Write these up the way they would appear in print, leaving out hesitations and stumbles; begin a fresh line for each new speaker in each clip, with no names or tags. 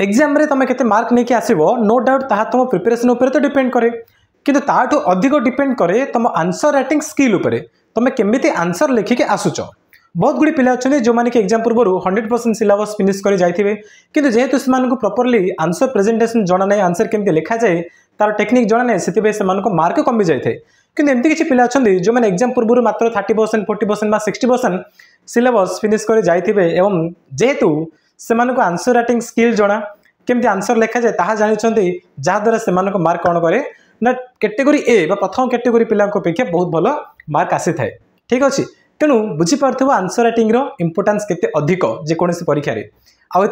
Exam रे तुम केते मार्क नहीं आसो नो डाउट ताहा तुम प्रिपरेशन उपर तो डिपेंड करे किंतु ताठू अधिक डिपेंड करे तुम आंसर राइटिंग स्किल उपरे तुम केमिति आंसर लिखिके आसुच। बहुत गुड़ी पिला अच्छे जो मैंने एग्जाम पूर्व 100% सिलेबस फिनिश कर जाइए किंतु जेहेतु से प्रॉपर्ली आंसर प्रेजेंटेशन जना ना आंसर केमती लिखा जाए तार टेक्निक जना ना से मार्क कमी जाए कि एमती किसी पिला अच्छा जो मैंने एग्जाम पूर्व मात्र 30% 40% 60% सिलेबस फिनिश कर जाइए एवं जेहेतु से आंसर राइटिंग स्किल जना केमती आंसर लिखा जाए ताहा जानी जहाद्वारा से मार्क कौन करे ना कैटेगरी ए प्रथम कैटेगरी पिला अपेक्षा बहुत भल मार्क आसी थाए। ठीक अच्छे तेणु बुझीपार आंसर राइटिंग इंपोर्टान्स केते अधिक जेकोसी परीक्षा आउ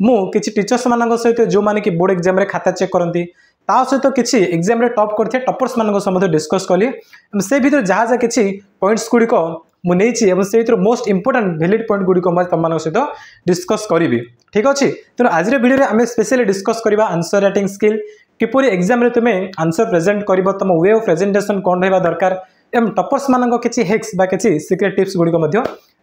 मु किसी टीचर्स मान सहित जो मैंने कि बोर्ड एग्जाम रे खाता चेक करती ता सहित किसी एग्जाम रे टॉप करते टॉपर्स मान सहित डिस्कस कली से भीतर जहाँ जहाँ किसी पॉइंट्स गुड़िक मुझे से मोस्ट इंपोर्टाट वैलिड पॉइंट गुड़िक तुम सहित डिस्कस करी। ठीक अच्छे तेणु आज वीडियो आम स्पेशली डिस्कस करवा आंसर राइटिंग स्किल किपरि एग्जाम रे तुम्हें आंसर प्रेजेंट कर तुम वे ऑफ प्रेजेंटेशन कौन रहा दरकार एवं टॉपर्स मान किसी हेक्स बा किसी सिक्रेट टिप्स गुड़िक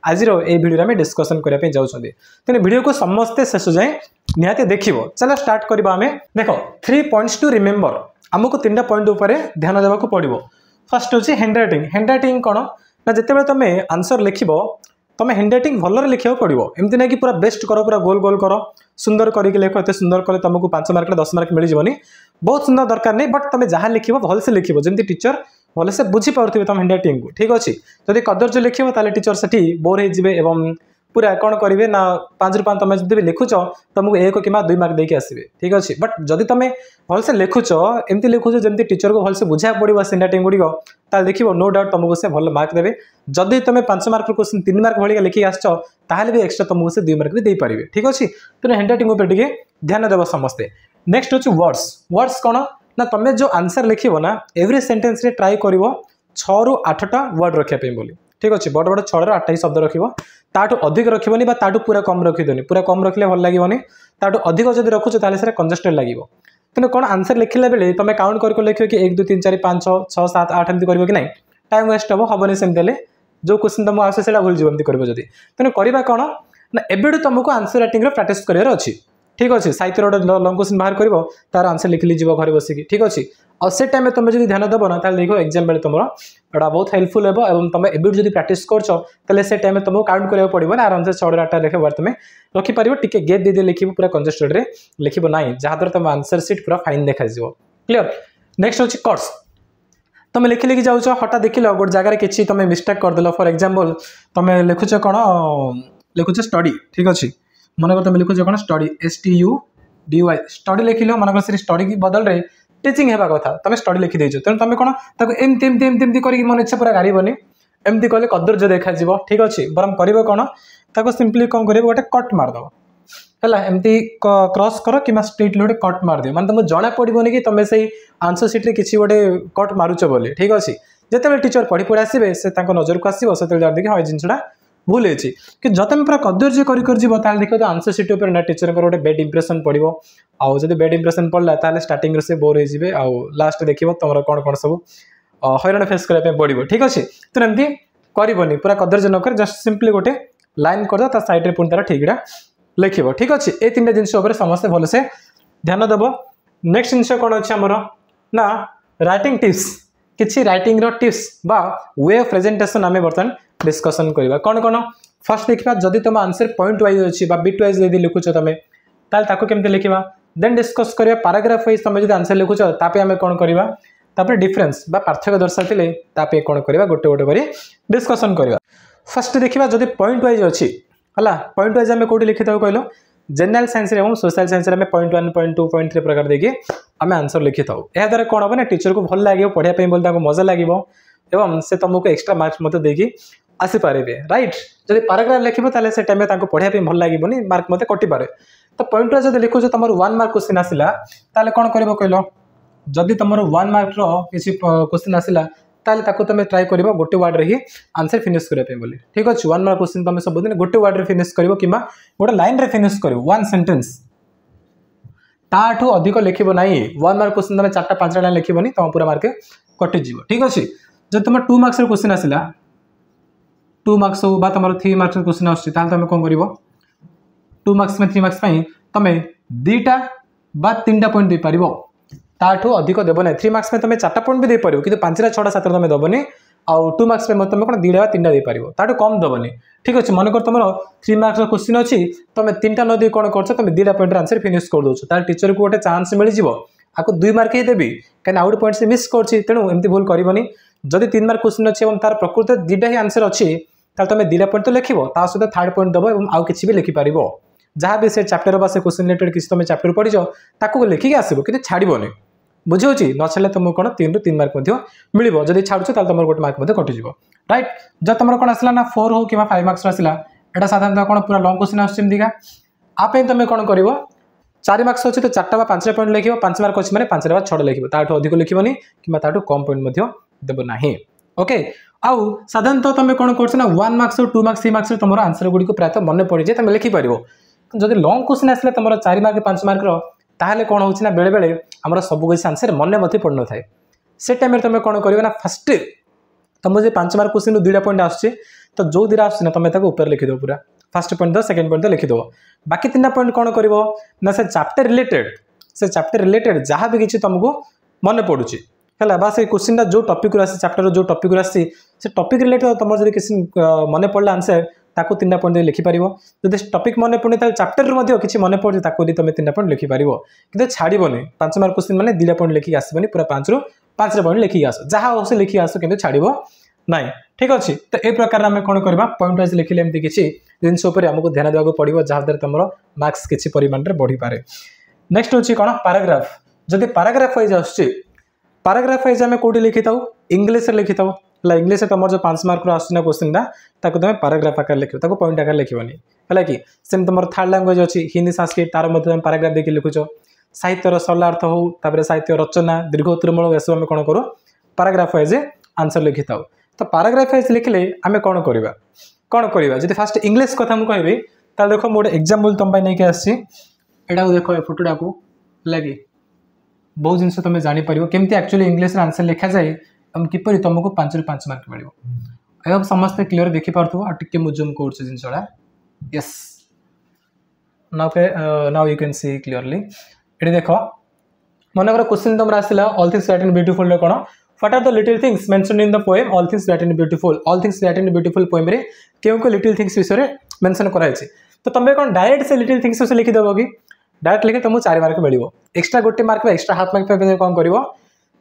आज वीडियो में डिस्कसन करने जाऊँगी तेनाली वीडियो को समस्ते शेष जाए निहाती देखिए। चलो स्टार्ट करवा आम देख 3 पॉइंट्स टू रिमेम्बर आमको 3टा पॉइंट उपर ध्यान देवाक पड़ो। फर्स्ट हूँ हैंड राइटिंग कौन ना जिते तुम आंसर लिख तुम हैंड राइटिंग भल लिखा पड़ो एमती ना कि पूरा बेस्ट कर पूरा गोल गोल कर सुंदर करके लिख एत सुंदर कले तुमको 5 मार्क 10 मार्क मिल जावनी बहुत सुंदर दरकार नहीं बट तुम जहाँ लिख भल से लिख जमी टीचर भले से बुझी पारे तुम हैंड राइटिंग को। ठीक अच्छे जदि कदर्ज लिख टीचर से बोर हो पूरा कौन करेंगे ना 5 ରୁ 5 तुम जब लिखुच तुमको 1 कि 2 मार्क देके आसवे। ठीक अच्छे बट जदि तुम भल से लिखुच एमती लिखुच जमी टीचर को भल से बुझा पड़ो हैंड राइटिंग गुड़िक ताल देख नो डाउट तुमको से भल मार्क देवे जदि तुम 5 मार्क क्वेश्चन 3 मार्क भाई लिखिक आसो भी एक्सट्रा तुमको से 2 मार्क भी दे पारे। ठीक अच्छे तेनाली हैंड राइटिंग उपर टे ध्यान देव समस्ते। नेक्स्ट हूँ वर्ड्स कौन ना तुम जो आंसर लिख ना एवरी सेंटेंस रे ट्राई कर 6 ରୁ 8टा वर्ड रखापी बोली। ठीक अच्छे बड़ बड़ 6 ରୁ 8टा ही शब्द रखु अधिक रखनी पूरा कम रखीदे पूरा कम रखिले भल लगे ताठू अधिक जब रखुच से कंजेस्टेड लगे तेणु कौन आंसर लिखला बेले तुम काउंट करके लिख कि 1 2 3 4 5 6 6 7 8 एमती कर ना टाइम वेस्ट हेनी सेमती जो क्वेश्चन तुमको आसे से भूल जाए कर तेणु करवा कौन ना एबे तुमको आंसर राइटिंग प्रैक्टिस करार अच्छी। ठीक अच्छे साहित्य गोटे लंग क्वेश्चन बाहर कर तार आंसर लिख लीजिए घर बसिकी। ठीक अच्छे और से टाइम तुम जो ध्यान देव ना देखो एग्जाम बेले तुम एटा बहुत हेल्पफुल है और तुम एबे जो प्रैक्टिस कर से टाइम तुमको काउंट करा पड़ो ना आराम से 6 ରୁ 8टा लिखे तुम रखिपार टे गेप दे लिख पूरा कंजेस्टेड रे लिख ना जहाद्वारा तुम आंसर सीट पूरा फाइन देखा क्लियर। नेक्स्ट हूँ कट्स तुम लिखि लिखि जाऊच हठात देख लो गोटे जगह किसी तुम मिस्टेक करदेल फॉर एग्जांपल तुम लिखुच कौन लिखुच स्टडी। ठीक अच्छे मन तुम लिखुच कौन स्टडी STUDY स्टडी लिख लो मन से स्टडी की बदल रे टीचिंग हेबा कथा तुम स्टडी लिखि देछ तेणु तुम कौन एमती एमती एमती एमती करके मन इच्छा पूरा गाड़बनी एमती कले कदर्ज देखा। ठीक अच्छे बरम कर कौन ताको सिंपली कौन कर गोटे कट मारदेव है एमती क्रॉस कर कि स्ट्रेट गोटे कट मारदे माने तुमको जना पड़ोनी कि तुम से आंसर सीट रे किसी गोटे कट मारुच बोली। ठीक अच्छे जिते टीचर पढ़ी पढ़ी आसवे से नजर को आसो से जान देखिए हाँ जिनसा भूल है कि जब तुम पूरा कदर्ज कर देख तो आंसर सीट पर ना टीचर गोटे बेड इंप्रेशन पड़ो आउ जब बेड इंप्रेशन पड़ा ताले स्टार्टिंग से बोर हो आउ लास्ट देखिए तुम कौन कौन सब हईराण फेस करने पड़ो। ठीक अच्छे तो एमती करनी पूरा कदर्ज नक जस्ट सिंपली गोटे लाइन कर साइड पुणी तार ठीक लिख। ठीक अच्छे ये 3टा जिनस समस्ते भलसे ध्यान देव। नेक्स्ट जिन कौन अच्छे आमर ना राइटिंग टिप्स किसी राइटिंग टिप्स बा वे ऑफ प्रेजेंटेशन आम बर्तमान डिस्कसन करवा कौन कौन। फर्स्ट देखा जदि तुम आंसर पॉइंट वाइज अच्छी बिट वाइज यदि लिखुच तुम ताको केमती लिखा देन डिस्कस करवा पैराग्राफ वाइज तुम जो आंसर लिखुच तापे आम कौन करवा डिफरेंस बा पार्थक्य दर्शाते तापे कौन करवा गोटे गोटे कर डिस्कसन करवा। फर्स्ट देखा जदि पॉइंट वाइज अच्छी है पॉइंट वाइज आम कौटी लिखि कहल जनरल साइंस और सोशल साइंस में 0.1 0.2 0.3 प्रकार देखिए आम आंसर लिखि था याद्वारा कौन हम ना टीचर को भल लगे पढ़ाई बोलते मजा लगे एवं से तुमको एक्सट्रा मार्क्स मत देकी आसीपारे राइट जब पैराग्राफ लिखे से टाइम पढ़ाई भल लगे मार्क मत कटिपे तो पॉइंट वाइज जब लिखुच तुम 1 मार्क क्वेश्चन आसला कौन कर कहल जदि तुम 1 मार्क किसी क्वेश्चन आसला तुम ट्राई कर गोटे वार्ड रे ही आंसर फिनिश करने बोली। ठीक अच्छे 1 मार्क क्वेश्चन तुम सब दिन गोटे वार्ड रे फिनिश कर गोटे लाइन रे फिनिश कर 1 सेंटेंस ताठू अधिक लिख ना 1 मार्क क्वेश्चन तुम 4टा 5टा लाइन लिखनी तुम पूरा मार्क कटिज। ठीक अच्छे जब तुम 2 मार्क्स क्वेश्चन आसला 2 मार्क्स हो तुम 3 मार्क्स क्वेश्चन आम कौन कर 2 मार्क्स में 3 मार्क्स तुम 2टा बा 3टा पॉइंट दे पारिबो ताठू अधिक देबो नै 3 मार्क्स में तुम 4टा पॉइंट भी दे पारिबो किंतु 5 रा 6टा 7टा तुम दबनी आउ 2 मार्क्स में तुम कोन 2टा बा 3टा दे पारिबो ताठू कम दबनी ठीक अछि मन कर तुमरो 3 मार्क्स रो क्वेश्चन अछि तुम 3टा न दे कोन करछ तुम 2टा पॉइंट आंसर फिनिश कर दोछ तार टीचर को गोटे चांस मिल जिवो आको 2 मार्क ही देबी कन आउट पॉइंट से मिस करछि तेनु एम्ति भूल करिवनी जदि 3 मार्क क्वेश्चन अछि एवं तार प्रकृत 2टा ही आंसर अछि ताल तुम 2टा पॉइंट तो लिखिबो ता सहित 3rd पॉइंट दबो एवं आउ किछि भी लिखि पारिबो जहाँ भी से चैप्टर बा से क्वेश्चन रिलेटेड किसी तुम चैप्टर पढ़ी जाओ ताको लिखिक आसबो कि छाड़बनी बुझे न छाड़े तुमको कौन 3 ରୁ 3 मार्क मिल जब छाड़ुछ तुम गोटे मार्क कटिज राइट जब तुम कौन आसला ना 4 हो कि 5 मार्क्स आसला एटा साधारणतः कौन पूरा लॉन्ग क्वेश्चन आसमतीका आप तुम कौन कर 4 मार्क्स अच्छी तो 4टा 5टा पॉइंट लिख 5 मार्क अच्छी मैंने 5टा 6टा लिख ताठू अधिक लिखनी कि ताठू कम पॉइंट देव ना ओके आउ साधारणतः तुम कौन कर 1 मार्क्स 2 मार्क्स 3 मार्क्स तुम आंसर गुड़ी प्रायतः मन पड़ जाए तुम लिखिपार जब लॉन्ग क्वेश्चन आसला तुम 4 मार्क 5 मार्क ताहले कौन होना बेले बेले आमर सब किसी आंसर मन पड़ न था से टाइम तुम कौन कर फास्ट तुम जो 5 मार्क क्वेश्चन 2टा पॉइंट आसुच्छे तो जो 2टा आसना तुम ऊपर लिखिद पूरा फर्स्ट पॉइंट दो सेकंड पॉइंट लिखिद बाकी 3टा पॉइंट कौन कर ना से चैप्टर रिलेटेड जहाँ भी किसी तुमको मन पड़ुची है बा से क्वेश्चन जो टॉपिक चैप्टर जो टॉपिक से टॉपिक रिलेटेड तुम जो किसी मन पड़ा आंसर ताको 3टा पॉइंट लिखिपार जब टॉपिक मन पड़े चैप्टर किसी मन पड़े तुम 3टा पॉइंट लिखिपार कि छाड़बनी 5 मार्क क्वेश्चन मैंने 2टा पॉइंट लिखिक आसबनी पूरा 5 ରୁ 5टा पॉइंट लिखिक आस जहाँ हो लिखिक आस कि छाड़ब ना ठीक अच्छे तो ये प्रकार आम कौन करवा पॉइंट वाइज लिखिले एमती किसी जिनस आमको ध्यान देवाक पड़ो जहाँद्वारा तुम मार्क्स किसी परिमाण में बढ़ी पारे नेक्स्ट हूँ कौन पैराग्राफ जदि पैराग्राफ वाइज पैराग्राफ वाइज आम कौटी लिखि था इंग्लीश लिखि था इंग्लीश तुम जो 5 मार्क आसना क्वेश्चन तुम पैराग्राफ आकार लिख पॉइंट आकार लिखनी है कि सेम तुम 3rd लैंग्वेज अच्छी हिंदी संस्कृत तार तुम पैराग्राफ देखिए लिखुच साहित्यर सरलार्थ हो तापर साहित्य रचना दीर्घ उत्तरमूलक एसब आम कौन करूँ पैराग्राफ वाइज आंसर लिखि था तो पैराग्राफ वाइज लिखिले आम कौन करवा जब फास्ट इंग्लीश कथा मुझे कहबी ताल देख मोटे एग्जाम्पल तुम नहीं आसी देख फोटोटा को लगे बहुत जिन तुम जापर केमती एक्चुअली इंग्लीश आंसर लिखा जाए किपर तुमको 5 ରୁ 5 मार्क मिल अब समस्ते क्लीयर देखिपु टे मुझे जूम कर जिनसा yes now you can see clearly ये देख मनकर क्वेश्चन तुम आसला all things great and beautiful कौन what are the little things mentioned in the poem all things great and beautiful all things great and beautiful poem रे क्यों little things विषय में मेंशन कराई तो तुम कौन डायरेक्ट से लिटिल थिंग्स विषय लिखिदेव कि डायरेक्ट लिखे तुमको 4 मार्क मिल एक्सट्रा गोटे मार्क एक्सट्रा हाफ मार्क कौन कर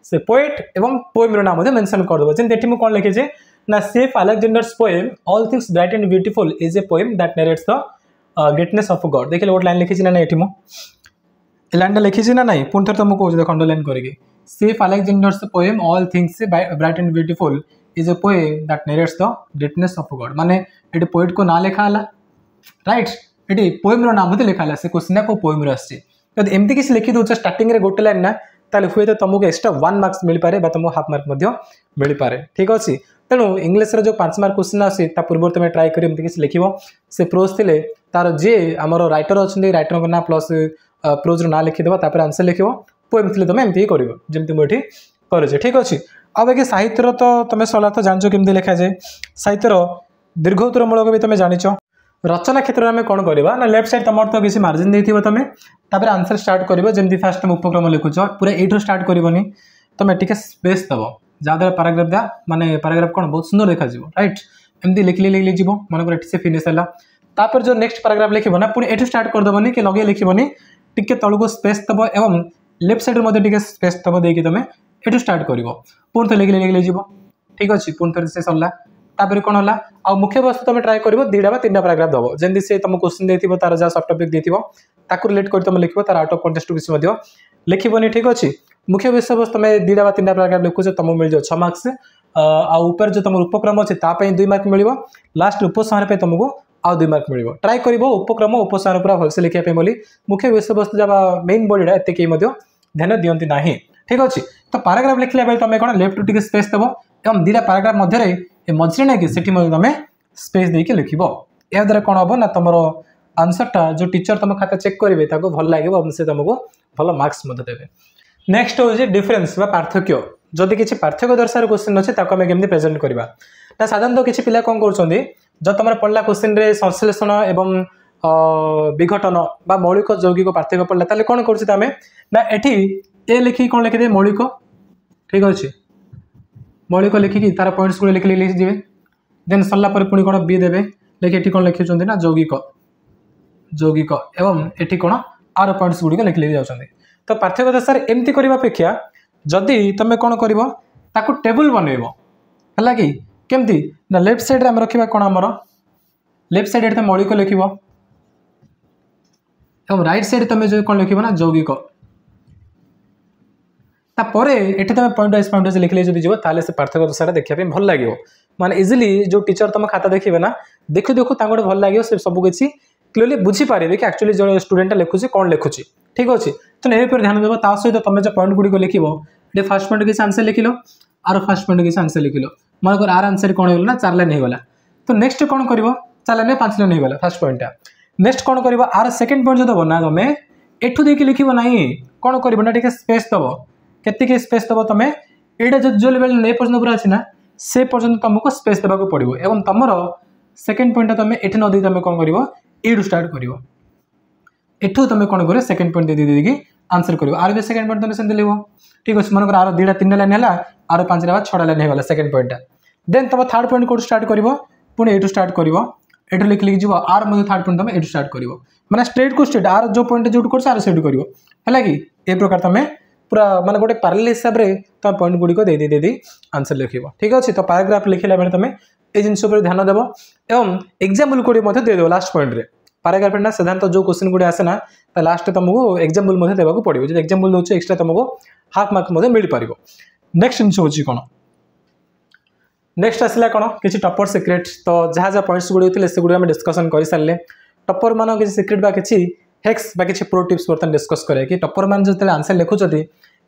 से पोएट एवं पोएम रो नाम मेंशन करदेव जमी कौन लिखे ना safe Alexander's poem all things bright and beautiful is a poem that narrates the greatness of God देखिए गोटे लाइन लिखी ना ना ये लाइन लिखी ना ना पुणी थे तुमको कौन देख अंडरलाइन करके safe Alexander's poem all things bright and beautiful is a poem that narrates the greatness of God माने ये पोएट को ना लिखा राइट ये पोएम रो नाम लिखा से क्वेश्चन को पोएम रो आसती एमती किसी लिखि दौर स्टार्टिंग रे गोटे लाइन ना ताले हुए तो तुमको एक्स्ट्रा 1 मार्क्स मिल पारे तुमको हाफ मार्क मिल पारे ठीक अच्छे तेणु इंग्लीश जो 5 मार्क क्वेश्चन आसी पूर्व तुम ट्राए कर किसी लिख से प्रोज थे तार जी आमर राइटर अच्छा राइटर ना प्लस प्रोज ना लिखिदेव आंसर लिख पोएम थे तुम एमती कर जमी मुझे करे ठीक अच्छे अब बाकी साहित्य तो तुम सरला तो जान केमती लिखा जाए साहित्यर दीर्घ उत्तरमूलक भी तुम जाच रचना क्षेत्र में कौन करवा ना लेफ्ट साइड तुम तो किसी मार्जिन देती तुम तापर आंसर स्टार्ट कर जमी फास्ट तुम उपक्रम लिखुच पूरा यू स्टार्ट करनी तुम टे स्पेस दब जहाँद्वारा पैराग्राफ दा माने पैराग्राफ कौन बहुत सुंदर देखा राइट एमती लिखली लिखली जीव मन से फिनिश है तापर जो नेक्स्ट पैराग्राफ लिखो ना पुणी एठू स्टार्ट करदेवनी कि लगे लिखबनी टिके तलू स्पेस दब एवं लेफ्ट साइड टे स्पेस दब देकी तुम एठू स्टार्ट कर पुणी थे लिखली लिखली जीव ठीक अच्छे पुणी थे से सरला तापर कौन है आ मुख्य वस्तु तुम ट्राए कर 2टा बा 3टा पैराग्राफ दब जमी से तुम क्वेश्चन देती तार जहाँ सब टॉपिक देती रिलेट कर तुम लिख तार आउट ऑफ कंटेक्स्ट किसी लिखबनी ठीक अच्छे मुख्य विषय वस्तु तुम 2टा बा 3टा पैराग्राफ लिखुच तुमको मिल जाए 6 मार्क्स आपर जो तुम उपक्रम अच्छे 2 मार्क मिल लास्ट उपसंहार तुमको आउ 2 मार्क मिल ट्राए कर उपक्रम उपसंहार पूरा भलसे लिखापी बोली मुख्य विषय वस्तु जब मेन बॉडीटा एत ध्यान दिखती ना ठीक अच्छे तो पैराग्राफ लिखला बेले तुम कौन लेफ्ट टू स्पेस देव एवं 2टा पैराग्राफ मध्य मझे ना कि तुम स्पेस देके लिख या द्वारा कौन हम ना तुम आंसरटा जो टीचर तुम खाता चेक करेंगे भल लगे से तुमको भल मार्क्स देवे नेक्स्ट हूँ डिफरेन्स पार्थक्य जदि किसी पार्थक्य दर्शार क्वेश्चन अच्छे आम केमती प्रेजेंट करवा ना साधारणतः किसी पिला कौन कर तुम पढ़ला क्वेश्चन संश्लेषण एवं विघटन बा मौलिक यौगिक पार्थक्य पड़ला ताले कौन करें ना एठी ए लिखिकी कौन लिखिदे मौलिक ठीक अच्छे मौलिक लिखिकी तार पॉइंट्स गुड़ लिखि लिखिदे देन सरला पुणी कौन बी देवे लिखि एठी कौन लिखुंट ना यौगिक यौगिक एवं एठी कौन आर पॉइंट्स गुड़िक लिखि लिखि जाउछन्ते तो पार्थक्य तो सर एमती करबा अपेक्षा जदि तुम कौन कर ताकू टेबल बनइब है कि केमती ना लेफ्ट साइड रे हम रखिबा कौन आमर लेफ्ट साइड तुम मौलिक लिखिब एवं राइट साइड तुम जो कौन लिखिब ना यौगिक तापर एठी तुम पॉइंट वाइज लिखले जदि जीव ताले से पार्थक्य दशाटा देखिए भल लगे माने इजिली जो टीचर तुम खाता देखिए ना देखु देखु तांगोटे भल लगे से सब किसी क्लियरली बुझी पारे कि एक्चुअली जो स्टूडेंट लिखुची कौन लिखुची ठीक अच्छे तो ये ध्यान देव ता सहित तुम जो पॉइंट गुड़िक लिख ये फास्ट पॉइंट किसी आंसर लिखिल आर फास्ट पॉइंट किसी आंसर लिखिल मन आर आंसर कौन होगा ना 4 लाइन होगा तो नेक्स्ट कौन कर 4 लाइन 5 लाइन होगा फास्ट पॉइंट नेक्स्ट कौन कर आर सेकेंड पॉइंट जो दब ना तुम एठू देखिए लिख ना कौन कर ना टे स्पेस दब के स्पेस दब तुम यहाँ जो लेवल नहीं पर्यटन पूरा अच्छी ना से पर्यटन तुमको स्पेस देवाक पड़ो और तुम सेकेंड पॉइंट तुम ये न दी तुम कौन कर यू स्टार्ट कर एठू तुम कौन कर सेकेंड पॉइंट दे देकी आंसर कर आर भी सेकेंड पॉइंट तुम से लिख ठीक अच्छे मन आर 2टा 3टा लाइन है आर 5टा 6टा लाइन होगा सेकेंड पॉइंट देन तुम थर्ड पॉइंट कौन स्टार्ट कर पुणी एठू स्टार्ट कर एठू लिख लिख जीव आर थर्ड पॉइंट तुम एठू स्टार्ट कर मैंने स्ट्रेट को स्ट्रेट आर जो पॉइंट जो कर आर सेठ कर कि ये प्रकार तुम पूरा माने गोटे पैरेलल हिसाब रे तुम पॉइंट गुड़िक दे आंसर लिख ठीक अच्छे तो पैराग्राफ लिखला बेले तुम ये जिन ध्यान देव एवं एग्जाम्पल गुड़ी देदेव लास्ट पॉइंट रे पैराग्राफ ना साधारणतः जो क्वेश्चन गुड़ी आसे ना लास्ट तुमको एग्जाम्पल देवाक पड़ो जो एग्जाम्पल दूसरे एक्सट्रा तुमको हाफ मार्क मिल पार नेक्स्ट जिन हूँ कौन नेक्स्ट आसला कौन किसी टपर सिक्रेट तो जहाँ जहाँ पॉइंट्स गुड़ी होते से गुड़ी डिस्कसन कर सारे टपर मान किसी सिक्रेट बा किसी हैक्स बा किसी प्रो टिप्स बर्तमान डिस्कस करें कि टपर मान जो आंसर लिखुंट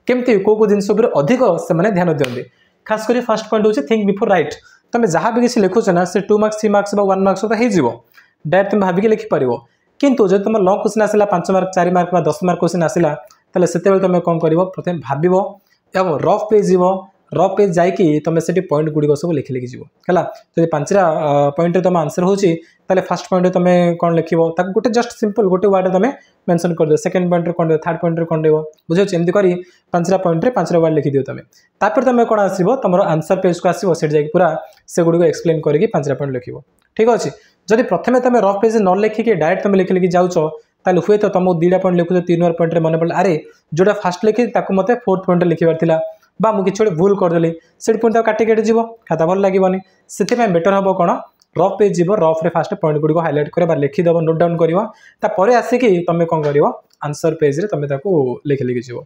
केमती कौ जिनस अधिक से ध्यान दिखते खास कर फर्स्ट पॉइंट हूँ थिंक बिफोर राइट तुम जहाँ भी किसी लिखुच ना से 2 मार्क्स 3 मार्क्स 1 मार्क्स तो हो डायरेक्ट तुम भाविक लिखिपर किंतु जब तुम लंग क्वेश्चन आसला 5 मार्क 4 मार्क 10 मार्क क्वेश्चन आसला ताले से तुम कौन कर प्रथम भाव एवं रफ पेज जीव रफ पेज जाकि तुम से पॉइंट गुड़िक सब लिखि लिखि जीव है जब 5टा पॉइंट तुम आंसर होची फास्ट पॉइंट तुम कौन लिख गोटे जस्ट सिंपल गोटे वर्ड तुम मेंशन कर दो सेकंड पॉइंट कौन थर्ड पॉइंट कौन देव बुझे एमती कर 5टा पॉइंट 5टा वर्ड लिखि दियो तुम तापर तुम कौन आसो तुम आंसर पेज को आसो से जाकि पूरा से गुड़िक एक्सप्लेन करके 5टा पॉइंट लिख ठीक अच्छे जब प्रथम तुम रफ पेज न लिखिकी डायरेक्ट तुम लिखि लिखि जाऊच ताले हुए तो तुम 2टा पॉइंट लिखुच 3 पॉइंट मन पड़ा अरे जोटा फास्ट लिखी मत 4th पॉइंट लिखार था बा मुझे किसी भूल करदेली से पुणी काटी काटी जीव खाता भल लगे से बेटर हम कौन रफ पेज जीव रफ रे फास्ट पॉइंट गुड़ी हाइलाइट कर लिखिदेव नोट डाउन कर आसिकी तुम कौन कर आंसर पेज तुम लिखि लिखि जीव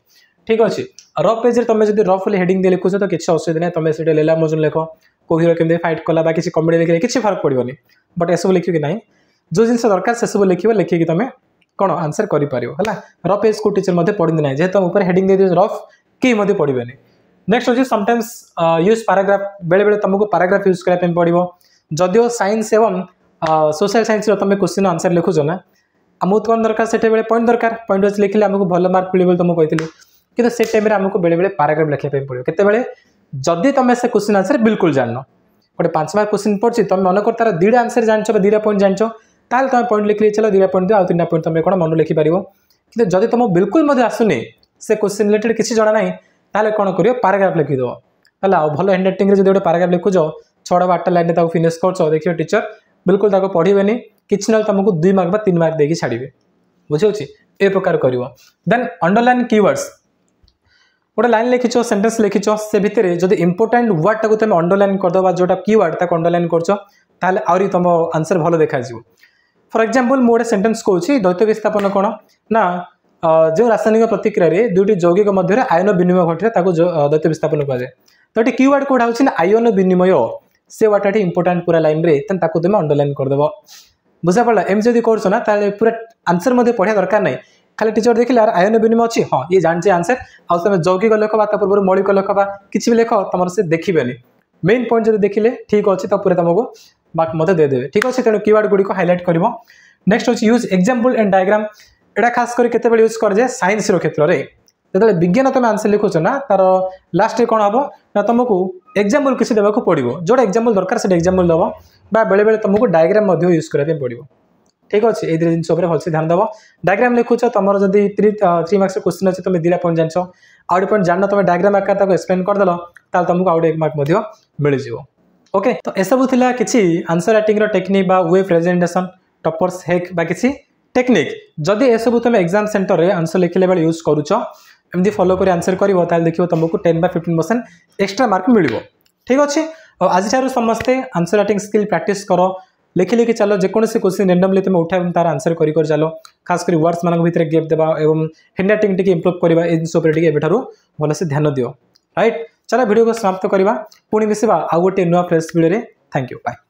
ठीक अच्छे रफ पेज तुम जब रफली हेडिंग दे लिखुच तो किसी असुविधा नहीं तुम से लेला मजन लिख को हीरो केमती फाइट कला किसी कमेडी लिखे किसी फर्क पड़ोनी बट एसबू लिखिकी ना जो जिन दरकार से सब लिखिकी तुम कौन आंसर कर रफ पेज को टीचर पढ़ी ना जेहे तुम हेडिंग दे रफ कहीं पढ़े नेक्स्ट हूँ समटाइम्स यूज पैराग्राफ बेले बेले तुमको पैराग्राफ यूज करने पड़ो जदिव साइंस एवं सोशल साइंस तुम क्वेश्चन आंसर लिखुच ना आमको कौन दरकार से पॉइंट दरकार पॉइंट वाइज लिखिले आमको भल मार्क मिले तुमको कहती कि से टाइम आमको बेले बेले पैराग्राफ लिखाई पड़ो केते जदि तुम से क्वेश्चन आंसर बिल्कुल जान गोटे 5 मार्क क्वेश्चन पड़ी तुम मन कर तार 2टा आंसर जान 2टा पॉइंट जान ताल तुम पॉइंट लिखि चलो 2टा पॉइंट दियो 3टा पॉइंट तुम कौन मन लिखिपार कि जदि तुम बिल्कुल आसुनी से क्वेश्चन रिलेटेड किसी जाना ना ताले कौन कर पैराग्राफ लिखिदेव है भल हैंड राइटिंग जो गोटे पैराग्राफ लिखुच 6टा 8टा लाइन फिनिश कर देखिए टीचर बिल्कुल पढ़े किसी ना तुमको 2 मार्क 3 मार्क देकी छाड़े बुझे ए प्रकार कर देन अंडरलाइन कीवर्ड्स गोटे लाइन लिखिच सेंटेंस लिखिच से भितर जब इंपोर्टाट वर्ड टाक तुम अंडरलाइन करदे जोटा कीवर्ड ताक अंडरलाइन कर तुम आंसर भल देखा फॉर एग्जांपल मु गोटे सेंटेंस कहूँ द्वैत विस्थापन कौन ना जो रासायनिक प्रतिक्रिया 2टी यौगिक मध्य आयन विनिमय घटे द्वैत विस्थापन कहुए तो ये कीवर्ड कौटा हूँ आयन विनिमय से वर्डटा इंपोर्टाट पूरा लाइन रे तुम अंडरलाइन करदेव बुझा पड़ा एमती जब करना पूरा आंसर पढ़ा दरकार नहीं खाली टीचर देखिले आयन विनिमय अच्छी हाँ ये जानचे आंसर आउ तुम यौगिक लिख पूर्व मौलिक लिख किसी भी लिख तुम से देखिए मेन पॉइंट जब देखिले ठीक अच्छे तो पूरा तुमको मार्क मत देदेवे ठीक अच्छे तेणु कीवर्ड गुड़ी हाइलाइट कर नेक्स्ट हूँ यूज एग्जाम्पल एंड डायग्राम एटा खास कर केते यूज कर जाए साइंस क्षेत्र में जो विज्ञान तुम आंसर लिखुच ना तार लास्ट कौन हम ना तुमको एग्जाम्पल किसी देवाक पड़ो जोटा एग्जाम्पल दरकार से एग्जाम्पल दब बेले बेले तुमको डायग्राम यूज करने पड़ो ठीक अच्छे ये जिन भलसे ध्यान देव डायग्राम लिखुच तुम जब 3 मार्क्स क्वेश्चन अच्छे तुम 2 पॉइंट जान आउट पॉइंट जान तुम डायग्राम आकार एक्सप्लेन करदेल ताल तुमको आउट 1 मार्क मिल जाए ओके तो एसबू थिला किसी आंसर राइटिंग टेक्निक बा वे प्रेजेंटेशन टॉपर्स हैक बा किसी टेक्निक जदि एसबू तुम एग्जाम सेंटर रे आंसर लिखले बेले यूज करूछ एमती फॉलो कर आंसर कर देखिए तुमको 10-15% एक्स्ट्रा मार्क मिल ठीक अच्छे आज समस्ते आंसर राइटिंग स्किल प्रैक्टिस कर लिखि लिखि चलो जेकोसी क्वेश्चन रेंडमली तुम उठा तार आंसर कर चलो खास कर वर्ड्स मान भर गैप देवा और हैंड राइटिंग टी इम्प्रूव करवा जिन भलसे ध्यान दियो राइट चलो वीडियो को समाप्त करवा पुणी मिसवा आउ गोटे नुआ फ्रेश वीडियो रे थैंक यू बाय।